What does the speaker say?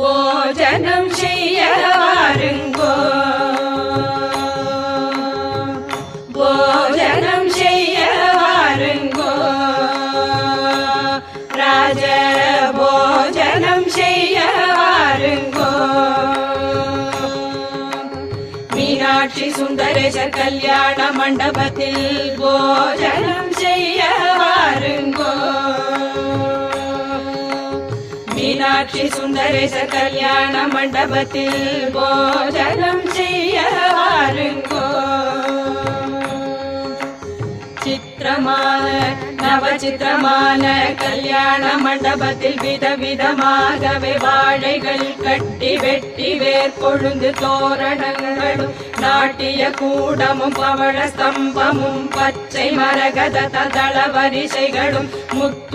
போஜனம் செய்ய வாருங்கோ போஜனம் செய்ய வாருங்கோ ராஜ போஜனம் செய்ய வாருங்கோ மீனாட்சி சுந்தரேசர் கல்யாண மண்டபத்தில் போஜனம் செய்ய வாருங்கோ மீனாட்சி சுந்தரேசர் கல்யாண மண்டபத்தில் போஜனம் செய்ய வாருங்கோ சித்திரமான நவச்சித்திரமான கல்யாண மண்டபத்தில் விதவிதமாகவே வாழைகள் கட்டி வெட்டி வேர்கொழுந்து தோரணங்களும் நாட்டிய கூடமும் பவழ ஸ்தம்பமும் பச்சை மரகத தள வரிசைகளும் முத்து